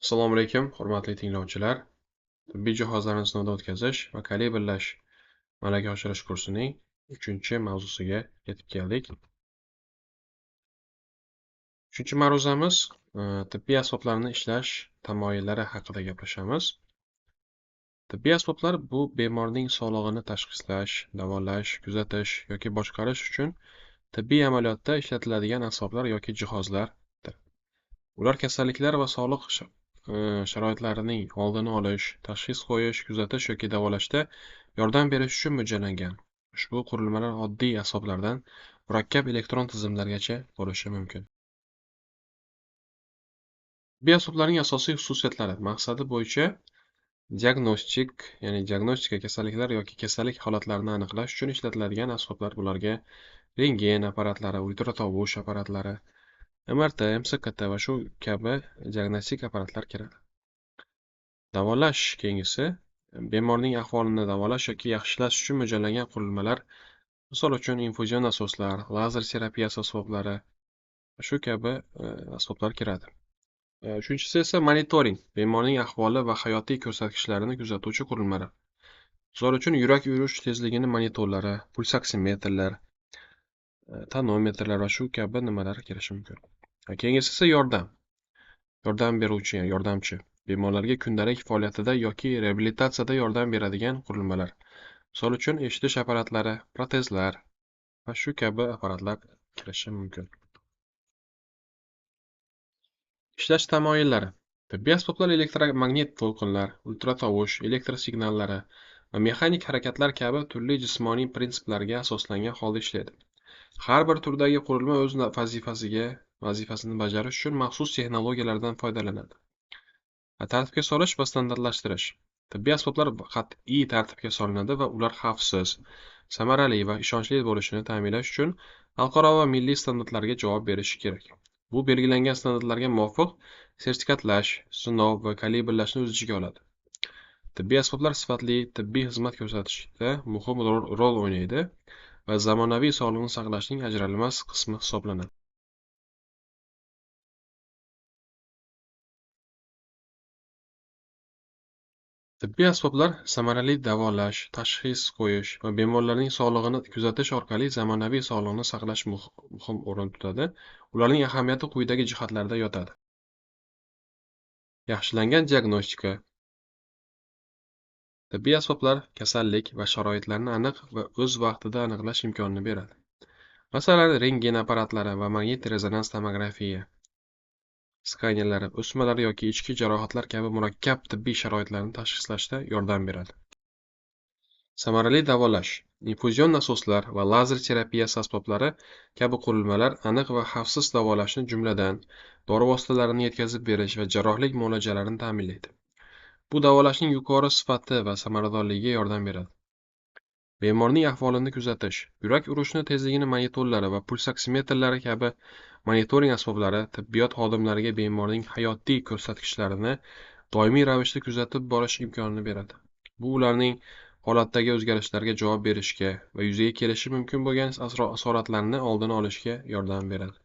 Assalomu alaykum, hurmatli tinglovchilar. Tibbiy jihozlarni sinovdan o'tkazish va kalibrlash malaka oshirish kursining 3-mavzusiga yetib keldik. 3-ma'ruzamiz tibbiy asboblarni ishlash tamoyillari haqida gaplashamiz. Tibbiy asboblar bu bemorning sog'lig'ini tashxislash, davolash, kuzatish yoki boshqarish uchun tibbiy amaliyotda ishlatiladigan asboblar yoki jihozlardir. Ular kasalliklar va sog'liq sharoitlarining oldini olish, tashxis qo'yish, kuzatish yoki davolashda yordam berish uchun mo'ljallangan. Ushbu qurilmalar oddiy asboblardan murakkab elektron tizimlargacha bo'lishi mumkin. Tibbiy asboblarning asosiy xususiyatlari maqsadi bo'yicha diagnostika kasalliklar yoki kasallik holatlarini aniqlash uchun ishlatiladigan asboblar. Bularga rentgen apparatlari, ultratovush apparatlari, MRT, MSKT va shu kabi diagnostik apparatlar kiradi. Davolash keyingisi bemorning ahvolini davolash yoki yaxshilash uchun mo'ljallangan qurilmalar, misol uchun infuzion nasoslar, lazer terapiyasi asboblari va shu kabi asboblar kiradi. Uchinchisi esa monitoring, bemorning ahvoli va hayotiy ko'rsatkichlarini kuzatuvchi qurilmalar. Misol uchun yurak urish tezligini monitorlari, pulsoksimetrlar, tonometrlar va shu kabi nimalar kirishi mumkin. Keyingisi esa yordam beruvchi, yordamchi. Bemorlarga kundalik faoliyatida yoki reabilitatsiyada yordam beradigan qurilmalar. Misol uchun eshitish apparatlari, protezlar va shu kabi apparatlar kirishi mumkin. Ishlash tamoyillari. Tibbiy asboblar elektromagnit to'lqinlar, ultratovush, elektr signallari va mexanik harakatlar kabi turli jismoniy prinsiplarga asoslangan holda ishlaydi. Har bir turdagi qurilma o'z vazifasini bajarish uchun maxsus texnologiyalardan foydalanadi. Tartibga solish va standartlashtirish. Tibbiy asboblar qat'iy tartibga solinadi va ular xavfsiz, samarali va ishonchli bo'lishini ta'minlash uchun xalqaro va milliy standartlarga javob berishi kerak. Bu belgilangan standartlarga muvofiq sertifikatlash, sinov va kalibrlashni o'z ichiga oladi. Tibbiy asboblar sifatli tibbiy xizmat ko'rsatishda muhim rol o'ynaydi va zamonaviy sog'liqni saqlashning ajralmas qismi hisoblanadi. Tibbiy asboblar samarali davolash, tashxis qo'yish va bemorlarning sog'lig'ini kuzatish orqali zamonaviy sog'liqni saqlash muhim o'rin tutadi. Ularning ahamiyati quyidagi jihatlarda yotadi. Yaxshilangan diagnostika. Tibbiy asboblar kasallik va sharoitlarni aniq va o'z vaqtida aniqlash imkonini beradi. Masalan, rentgen apparatlari va magnit rezonans tomografiya skanerlari, o'smalar yoki ichki jarohatlar kabi murakkab tibbiy sharoitlarni tashxislashda yordam beradi. Samarali davolash. Infuzion nasoslar va lazer terapiyasi asboblari kabi qurilmalar aniq va xavfsiz davolashni, jumladan dori vositalarini yetkazib berish va jarrohlik muolajalarini ta'minlaydi. Bu davolashning yuqori sifati va samaradorligiga yordam beradi. Bemorning ahvolini kuzatish. Yurak urishi tezligini monitorlari va pulsoksimetrlari kabi monitoring asboblari tibbiyot xodimlariga bemorning hayotiy ko'rsatkichlarini doimiy ravishda kuzatib borish imkonini beradi. Bu ularning holatdagi o'zgarishlarga javob berishga va yuzaga kelishi mumkin bo'lgan asoratlarni oldini olishga yordam beradi.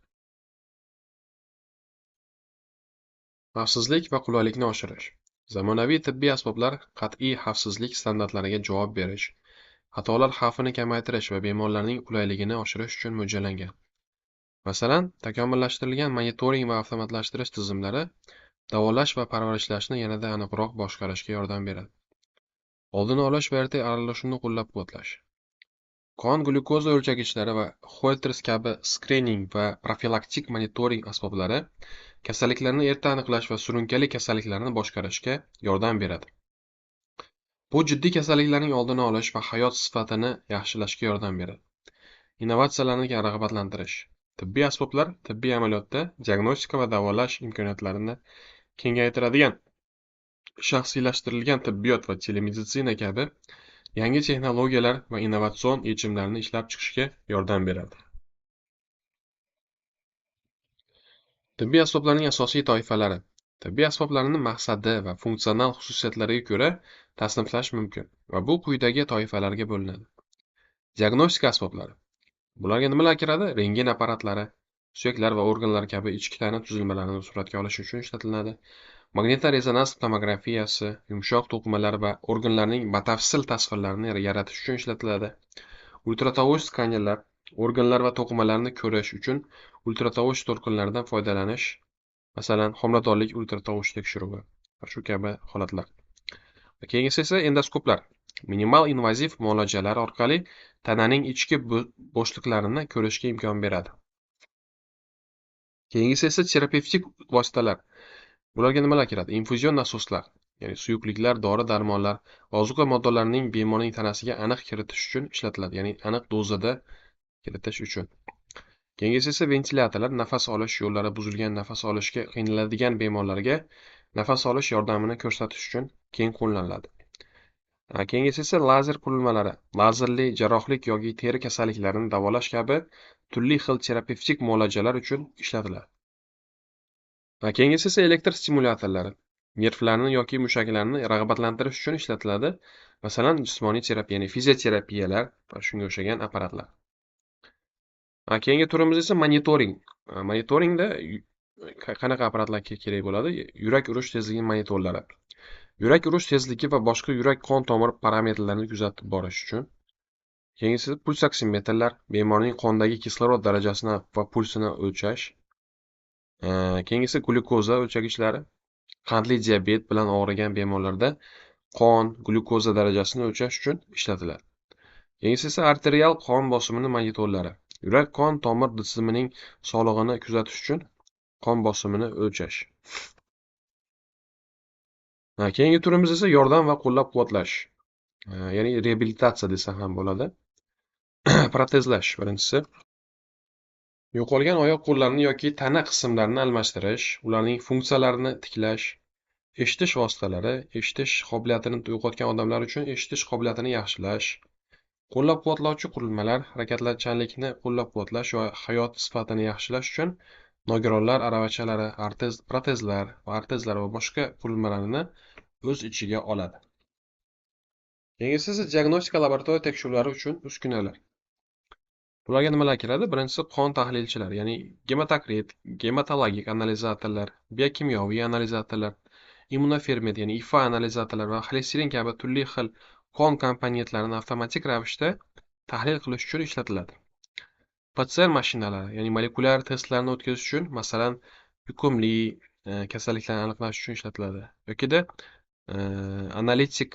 Xavfsizlik va qulaylikni oshirish. Zamonaviy tibbiy asboblar qat'iy xavfsizlik standartlariga javob berish, xatolar xavfini kamaytirish va bemorlarning qulayligini oshirish uchun mo'ljallangan. Masalan, takomillashtirilgan monitoring va avtomatlashtirish tizimlari davolash va parvarishlashni yanada aniqroq boshqarishga yordam beradi. Oldini olish va erta aralashuvni qo'llab-quvvatlash. Qon glyukoza o'lchagichlari va Holters kabi skrining va profilaktik monitoring asboblari kasalliklarni erta aniqlash va surunkali kasalliklarni boshqarishga yordam beradi. Bu jiddiy kasalliklarning oldini olish va hayot sifatini yaxshilashga yordam beradi. Innovatsiyalarni rag'batlantirish. Tibbiy asboblar tibbiy amaliyotda diagnostika va davolash imkoniyatlarini kengaytiradigan shaxsiylashtirilgan tibbiyot va telemeditsina kabi yangi texnologiyalar va innovatsion yechimlarni ishlab chiqishga yordam beradi. Tibbiy asboblarning asosiy toifalari. Tibbiy asboblarni maqsadi va funksional xususiyatlariga ko'ra tasniflash mumkin va bu quyidagi toifalarga bo'linadi. Diagnostika asboblari. Bularga nimalar kiradi? Rentgen apparatlari, suyaklar va organlar kabi ichki tana tuzilmalarini suratga olish uchun ishlatiladi. Magnitlar-rezonans tomografiyasi yumshoq to'qimalar va organlarning batafsil tasvirlarini yaratish uchun ishlatiladi. Ultratovush skanerlar organlar va to'qimalarni ko'rish uchun ultratovush to'lqinlaridan foydalanish, masalan, homiladorlik ultratovush tekshiruvi va shu kabi holatlar. Keyingisi esa endoskoplar. Minimal invaziv muolajalar orqali tananing ichki bo'shliqlarini ko'rishga imkon beradi. Keyingisi esa terapevtik vositalar. Bularga nimalar kiradi? Infuzion nasoslar, ya'ni suyuqliklar, dori-darmonlar, ozuqa moddalarining bemorning tanasiga aniq kiritish uchun ishlatiladi, ya'ni aniq dozada kiritish uchun. Keyingisi esa ventilyatorlar, nafas olish yo'llari buzilgan, nafas olishga qiynaladigan bemorlarga nafas olish yordamini ko'rsatish uchun keng qo'llaniladi. Keyingisi esa lazer qurilmalari, lazerli jarrohlik yoki teri kasalliklarini davolash kabi turli xil terapevtik muolajalar uchun ishlatiladi. Keyingisi esa elektr stimulyatorlari. Nervlarni yoki mushaklarni rag'batlantirish uchun ishlatiladi. Masalan, jismoniy terapiya, ya'ni fizioterapiyalar va shunga o'xshagan apparatlar. Keyingi turimiz esa monitoring. Monitoringda qanaqa apparatlar kerak bo'ladi? Yurak urish tezligi monitorlari. Yurak urish tezligi va boshqa yurak qon tomir parametrlarini kuzatib borish uchun. Keyingisi puls oksimetrlar, bemorning qondagi kislorod darajasini va pulsini o'lchash. Keyingisi glyukoza o'lchagichlari. Qandli diabet bilan og'rigan bemorlarda qon, glyukoza darajasini o'lchash uchun ishlatiladi. Keyingisi esa arterial qon bosimini monitorlari. Yurak qon tomir tizimining sog'lig'ini kuzatish uchun qon bosimini o'lchash. Keyingi turimiz esa yordam va qo'llab-quvvatlash. Ya'ni reabilitatsiya desa ham bo'ladi. Protezlash birinchisi. Yo'qolgan oyoq-qo'llarni yoki tana qismlarini almashtirish, ularning funksiyalarini tiklash, eshitish vositalari, eshitish qobiliyatini yo'qotgan odamlar uchun eshitish qobiliyatini yaxshilash, qo'llab-quvvatlovchi qurilmalar, harakatchanlikni qo'llab-quvvatlash va hayot sifatini yaxshilash uchun nogironlar aravachalari, protezlar va boshqa qurilmalarni o'z ichiga oladi. Keyingisi esa diagnostika laboratoriya tekshiruvlari uchun uskunalar. Bularga nimalar kiradi? Birinchisi qon tahlilchilar, ya'ni gematokrit, gematologik analizatorlar, biokimyoviy analizatorlar, immunoferment, ya'ni IFA analizatorlar va xolesterin kabi turli xil qon komponentlarini avtomatik ravishda tahlil qilish uchun ishlatiladi. PCR mashinalari, ya'ni molekulyar testlarni o'tkazish uchun, masalan, yuqumli kasalliklarni aniqlash uchun ishlatiladi. Yokida analitik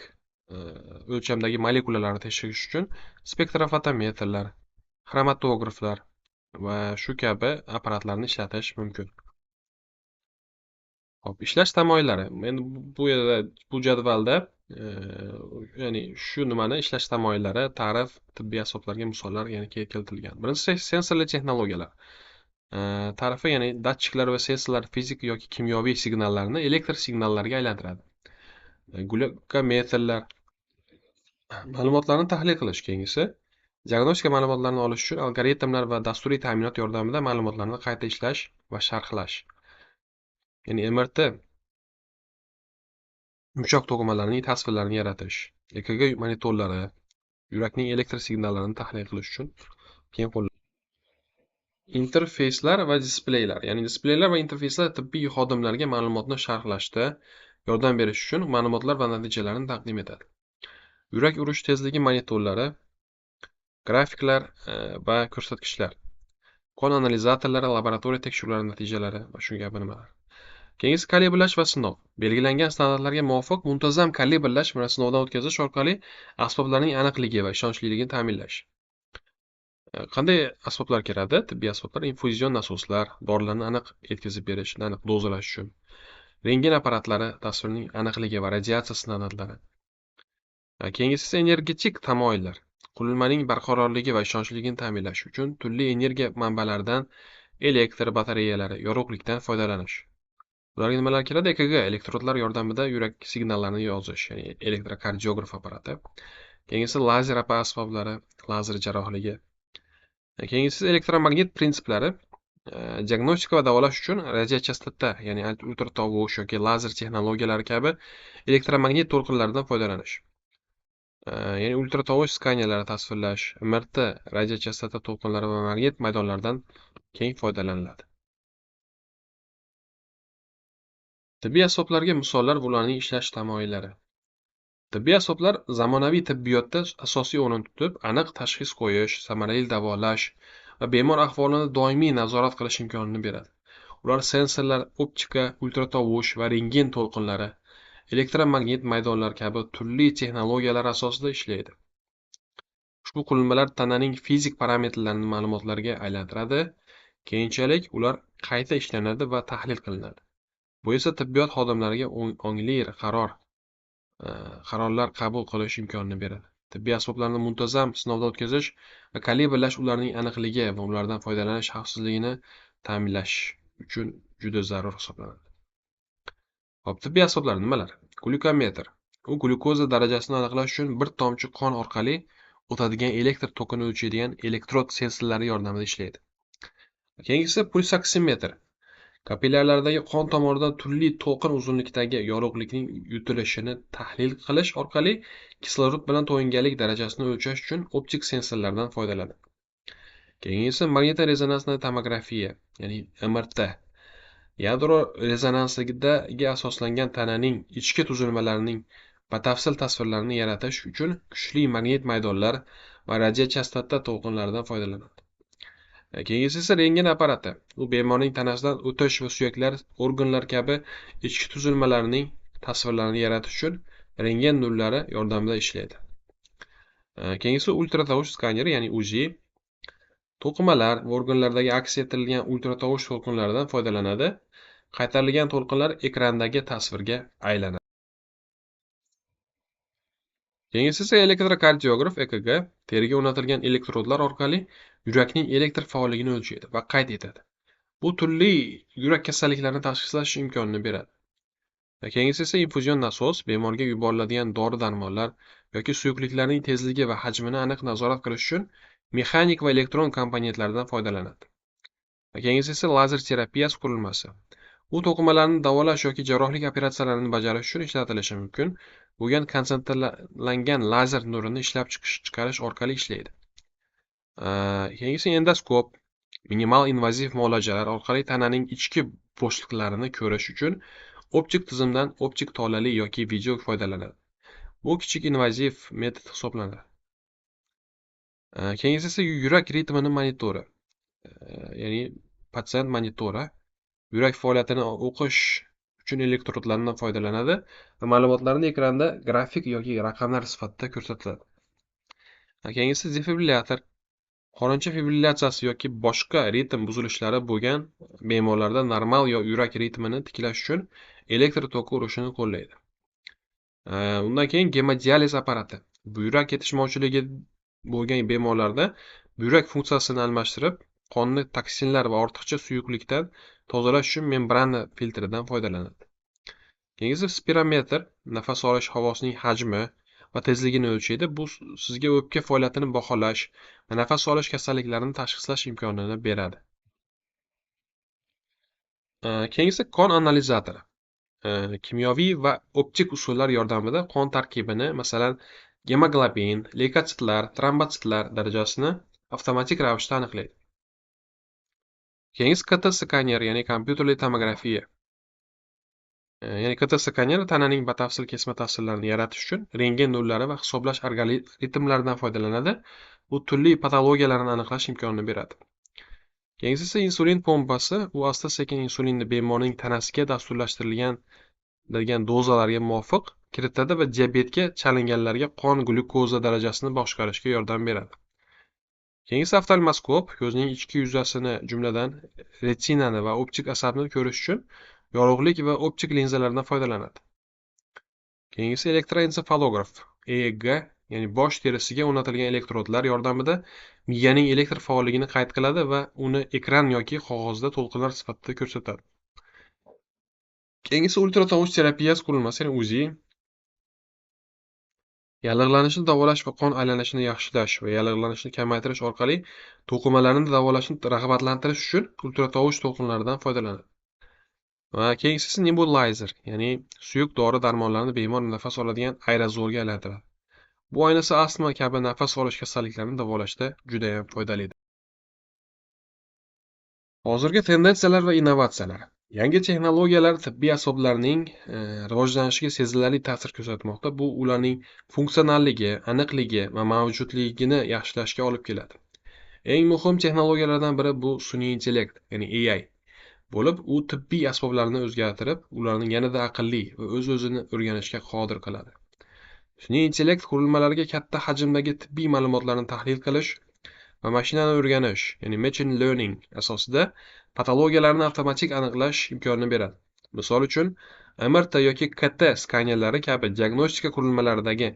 o'lchamdagi molekulalarni tekshirish uchun spektrofotometrlar, xromatograflar va shu kabi apparatlarni ishlatish mumkin. Hop, ishlash tamoyillari. Endi bu yerda bu jadvalda ya'ni shu nimani ishlash tamoyillari, ta'rif, tibbiy asboblarga misollar ya'ni keltirilgan. Birinchisi sensorli texnologiyalar. Ta'rifi ya'ni datchiklar va sensorlar fizik yoki kimyoviy signallarni elektr signallarga aylantiradi. Glukometrlar ma'lumotlarni tahlil qilish. Keyingisi diagnostika ma'lumotlarini olish uchun algoritmlar va dasturiy ta'minot yordamida ma'lumotlarni qayta ishlash va sharhlash. Ya'ni MRT yumshoq to'qimalarning tasvirlarini yaratish, EKG monitorlari, yurakning elektr signallarini tahlil qilish uchun keng qo'llaniladi. Interfeyslar va displeylar, ya'ni displeylar va interfeyslar tibbiy xodimlarga ma'lumotni sharhlashda yordam berish uchun ma'lumotlar va natijalarni taqdim etadi. Yurak urish tezligi monitorlari, grafiklar va ko'rsatkichlar, qon analizatorlari, laboratoriya tekshiruvlari natijalari va shu kabi nimalar. Keyingisi kalibrlash va sinov. Belgilangan standartlarga muvofiq muntazam kalibrlash va sinovdan o'tkazish orqali asboblarning aniqligi va ishonchliligini ta'minlash. Qanday asboblar kiradi? Tibbiy asboblar, infuzion nasoslar, dorilarni aniq yetkazib berish, aniq dozalash uchun. Rentgen apparatlari, tasvirning aniqligi va radiatsiya standartlari. Keyingisi esa energetik tamoyillar. Qurilmaning barqarorligi va ishonchliligini ta'minlash uchun turli energiya manbalaridan elektr batareyalari, yorug'likdan foydalanish. Ularga nimalar kiradi? EKG elektrodlar yordamida yurak signallarini yozish, ya'ni elektrokardiograf apparati. Keyingisi lazer asboblari, lazer jarrohligi. Keyingisi elektromagnit prinsiplari. Diagnostika va davolash uchun radiochastota, ya'ni ultratovush yoki lazer texnologiyalari kabi elektromagnit to'lqinlardan foydalanish. Ya'ni ultratovush skanerlari tasvirlash, MRT, radiochastota to'lqinlari va magnit maydonlaridan keng foydalaniladi. Tibbiy asboblarga misollar va ularning ishlash tamoyillari. Tibbiy asboblar zamonaviy tibbiyotda asosiy o'rin tutib, aniq tashxis qo'yish, samarali davolash va bemor ahvolini doimiy nazorat qilish imkonini beradi. Ular sensorlar, optika, ultratovush va rentgen to'lqinlari, elektromagnit maydonlar kabi turli texnologiyalar asosida ishlaydi. Ushbu qurilmalar tananing fizik parametrlarini ma'lumotlarga aylantiradi. Keyinchalik ular qayta ishlanadi va tahlil qilinadi. Bu esa tibbiyot xodimlariga ongli qarorlar qabul qilish imkonini beradi. Tibbiy asboblarni muntazam sinovdan o'tkazish va kalibrlash ularning aniqligi va ulardan foydalanish xavfsizligini ta'minlash uchun juda zarur hisoblanadi. Hop, tibbiy asboblar nimalar? Glyukometr. U glyukoza darajasini aniqlash uchun bir tomchi qon orqali o'tadigan elektr tokini o'lchaydigan elektrod sensorlari yordamida ishlaydi. Keyingisi pulsoksimetr. Kapillyarlardagi qon tomiridan turli to'lqin uzunlikdagi yorug'likning yutilishini tahlil qilish orqali kislorod bilan to'yinganlik darajasini o'lchash uchun optik sensorlardan foydalanadi. Keyingisi magnit rezonansli tomografiya, ya'ni MRT. Yadro rezonansiga asoslangan tananing ichki tuzilmalarining batafsil tasvirlarini yaratish uchun kuchli magnit maydonlar va radiochastota to'lqinlaridan foydalanadi. Keyingisi esa rentgen apparati. U bemorning tanasidan o'tish va suyaklar, organlar kabi ichki tuzilmalarning tasvirlarini yaratish uchun rentgen nurlari yordamida ishlaydi. Keyingisi ultratovush skaneri, ya'ni UZI. To'qimalar va organlardagi aks ettirilgan ultratovush to'lqinlaridan foydalanadi. Qaytarilgan to'lqinlar ekrandagi tasvirga aylanadi. Keyingisi esa elektrokardiograf EKG teriga o'rnatilgan elektrodlar orqali yurakning elektr faolligini o'lchaydi va qayd etadi. Bu turli yurak kasalliklarini tashxislash imkonini beradi. Keyingisi esa infuzion nasos, bemorga yuboriladigan dori-darmonlar yoki suyuqliklarning tezligi va hajmini aniq nazorat qilish uchun mexanik va elektron komponentlardan foydalanadi. Keyingisi esa lazer terapiyasi qurilmasi. U to'qimalarni davolash yoki jarrohlik operatsiyalarini bajarish uchun ishlatilishi mumkin bo'lgan konsentrlangan lazer nurini ishlab chiqarish orqali ishlaydi. Keyingisi endoskop. Minimal invaziv muolajalar orqali tananing ichki bo'shliqlarini ko'rish uchun optik tizimdan optik tolali yoki video foydalanadi. Bu kichik invaziv metod hisoblanadi. Keyingisi esa yurak ritmini monitori, ya'ni patsient monitori. Yurak faoliyatini o'qish uchun elektrodlardan foydalanadi va ma'lumotlarni ekranda grafik yoki raqamlar sifatida ko'rsatiladi. Keyingisi defibrilyator. Qo'shimcha fibrillatsiyasi yoki boshqa ritm buzilishlari bo'lgan bemorlarda normal yurak ritmini tiklash uchun elektr toki urishini qo'llaydi. Undan keyin gemodializ apparati. Buyrak yetishmovchiligi bo'lgan bemorlarda buyrak funksiyasini almashtirib, qonni toksinlar va ortiqcha suyuqlikdan tozalash uchun membrana filtridan foydalanadi. Keyingisi spirometr, nafas olish havosining hajmi va tezligini o'lchaydi. Bu sizga o'pka faoliyatini baholash va nafas olish kasalliklarini tashxislash imkonini beradi. Keyingisi qon analizatori. Kimyoviy va optik usullar yordamida qon tarkibini, masalan, gemoglobin, leykositlar, trombotsitlar darajasini avtomatik ravishda aniqlaydi. Keyingisi KT skaner, ya'ni kompyuterli tomografiya. Ya'ni KT skaner tananing batafsil kesma tasvirlarini yaratish uchun rentgen nurlari va hisoblash algoritmlaridan foydalanadi. Bu turli patologiyalarni aniqlash imkonini beradi. Keyingisi esa insulin pompasi. U asta-sekin insulinni bemorning tanasiga dasturlashtirilgan dozalarga muvofiq kiritadi va diabetga chalinganlarga qon glyukoza darajasini boshqarishga yordam beradi. Keyingisi oftalmoskop, ko'zning ichki yuzasini, jumladan retinani va optik asabni ko'rish uchun yorug'lik va optik linzalardan foydalanadi. Keyingisi elektroensefalograf, EEG, ya'ni bosh terisiga o'rnatilgan elektrodlar yordamida miyaning elektr faolligini qayd qiladi va uni ekran yoki qog'ozda to'lqinlar sifatida ko'rsatadi. Keyingisi ultratovush terapiyasi qurilmasi, ya'ni UZI. Yallig'lanishni davolash va qon aylanishini yaxshilash va yallig'lanishni kamaytirish orqali to'qimalarni davolashni rag'batlantirish uchun ultratovush to'lqinlaridan foydalanadi. Va keyingisi nebulizer, ya'ni suyuq dori-darmonlarni bemor nafas oladigan aerozolga aylantiradi. Bu ayniqsa astma kabi nafas olish kasalliklarini davolashda juda ham foydalidir. Hozirgi tendensiyalar va innovatsiyalar. Yangi texnologiyalar tibbiy asboblarning rivojlanishiga sezilarli ta'sir ko'rsatmoqda. Bu ularning funksionalligi, aniqligi va mavjudligini yaxshilashga olib keladi. Eng muhim texnologiyalardan biri bu sun'iy intellekt, ya'ni AI bo'lib, u tibbiy asboblarni o'zgartirib, ularni yanada aqlli va o'z-o'zini o'rganishga qodir qiladi. Sun'iy intellekt qurilmalarga katta hajmdagi tibbiy ma'lumotlarni tahlil qilish va mashinani o'rganish, ya'ni machine learning asosida patologiyalarni avtomatik aniqlash imkonini beradi. Misol uchun, MRT yoki KT skanerlari kabi diagnostika qurilmalaridagi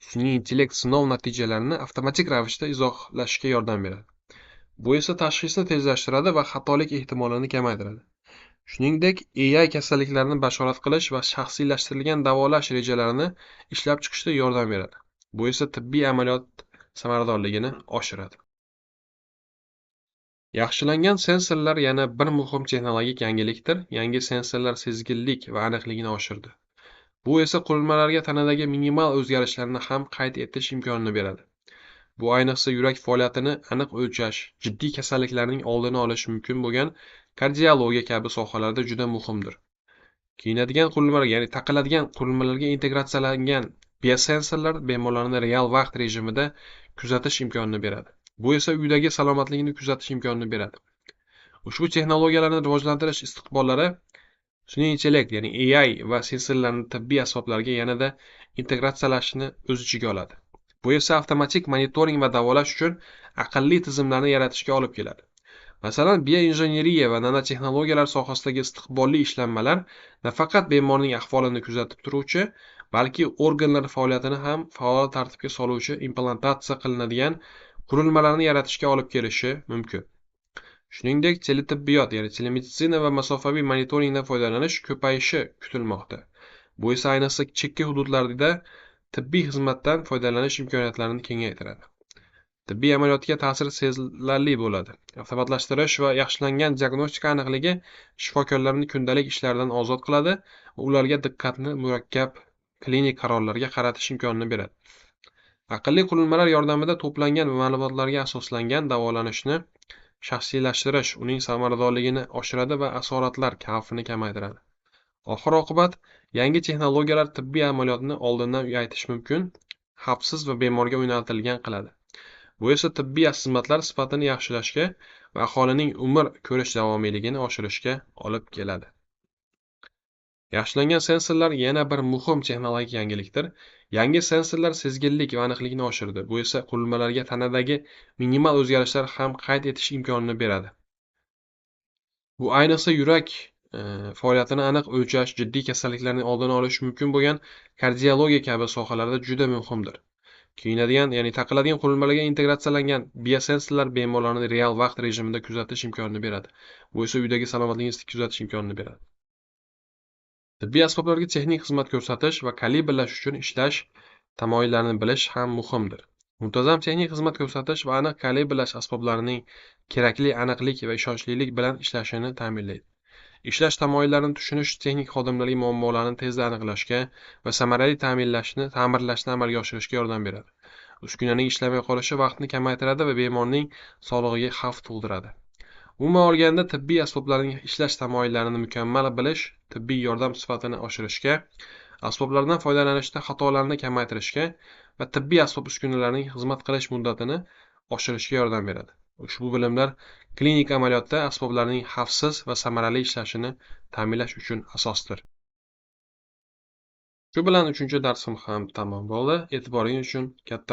sun'iy intellekt sinov natijalarini avtomatik ravishda izohlashga yordam beradi. Bu esa tashxisni tezlashtiradi va xatolik ehtimolini kamaytiradi. Shuningdek, AI kasalliklarni bashorat qilish va shaxsiylashtirilgan davolash rejalarini ishlab chiqishda yordam beradi. Bu esa tibbiy amaliyot samaradorligini oshiradi. Yaxshilangan sensorlar yana bir muhim texnologik yangilikdir. Yangi sensorlar sezgirlik va aniqlikni oshirdi. Bu esa qurilmalarga tanadagi minimal o'zgarishlarni ham qayd etish imkonini beradi. Bu ayniqsa yurak faoliyatini aniq o'lchash, jiddiy kasalliklarning oldini olish mumkin bo'lgan kardiologiya kabi sohalarda juda muhimdir. Kiyinadigan qurilmalar, ya'ni taqiladigan qurilmalarga integratsiyalangan biosensorlar bemorlarni real vaqt rejimida kuzatish imkonini beradi. Bu esa uydagi salomatligini kuzatish imkonini beradi. Ushbu texnologiyalarni rivojlantirish istiqbollari sun'iy intellekt, ya'ni AI va sensorlarni tibbiy asboblarga yanada integratsiyalashni o'z ichiga oladi. Bu esa avtomatik monitoring va davolash uchun aqlli tizimlarni yaratishga olib keladi. Masalan, bioinjinieriya va nanotexnologiyalar sohasidagi istiqbolli ishlanmalar nafaqat bemorning ahvolini kuzatib turuvchi, balki organlar faoliyatini ham faol tartibga soluvchi implantatsiya qilinadigan qurilmalarni yaratishga olib kelishi mumkin. Shuningdek, teletibbiyot, ya'ni telemeditsina va masofaviy monitoringdan foydalanish ko'payishi kutilmoqda. Bu esa ayniqsa chekka hududlarda tibbiy xizmatdan foydalanish imkoniyatlarini kengaytiradi. Tibbiy amaliyotga ta'siri sezilarli bo'ladi. Avtomatlashtirish va yaxshilangan diagnostika aniqligi shifokorlarni kundalik ishlaridan ozod qiladi va ularga diqqatni murakkab klinik qarorlarga qaratish imkonini beradi. Aqlli qurilmalar yordamida to'plangan ma'lumotlarga asoslangan davolanishni shaxsiylashtirish uning samaradorligini oshiradi va asoratlar xavfini kamaytiradi. Oxir-oqibat, yangi texnologiyalar tibbiy amaliyotni oldindan aytish mumkin, xavfsiz va bemorga yo'naltirilgan qiladi. Bu esa tibbiy xizmatlar sifatini yaxshilashga va aholining umr ko'rish davomiyligini oshirishga olib keladi. Yaxshilangan sensorlar yana bir muhim texnologik yangilikdir. Yangi sensorlar sezgirlik va aniqlikni oshirdi. Bu esa qurilmalarga tanadagi minimal o'zgarishlar ham qayd etish imkonini beradi. Bu ayniqsa yurak faoliyatini aniq o'lchash, jiddiy kasalliklarning oldini olish mumkin bo'lgan kardiologiya kabi sohalarda juda muhimdir. Kiyinadigan, ya'ni taqiladigan qurilmalarga integratsiyalangan biosensorlar bemorlarni real vaqt rejimida kuzatish imkonini beradi. Bu esa uydagi salomatligingizni kuzatish imkonini beradi. Tibbiy asboblarga texnik xizmat ko'rsatish va kalibrlash uchun ishlash tamoyillarini bilish ham muhimdir. Muntazam texnik xizmat ko'rsatish va aniq kalibrlash asboblarining kerakli aniqlik va ishonchlilik bilan ishlashini ta'minlaydi. Ishlash tamoyillarini tushunish texnik xodimlarga muammolarni tezda aniqlashga va samarali ta'mirlashni amalga oshirishga yordam beradi. Uskunaning ishlamay qolishi vaqtni kamaytiradi va bemorning sog'lig'iga xavf tug'diradi. Umuman olganda, tibbiy asboblarning ishlash tamoyillarini mukammal bilish tibbiy yordam sifatini oshirishga, asboblardan foydalanishda xatolarni kamaytirishga va tibbiy asbob-uskunalarning xizmat qilish muddatini oshirishga yordam beradi. Ushbu bilimlar klinik amaliyotda asboblarning xavfsiz va samarali ishlashini ta'minlash uchun asosdir. Shu bilan 3-darsim ham tamom bo'ldi. E'tiboringiz uchun katta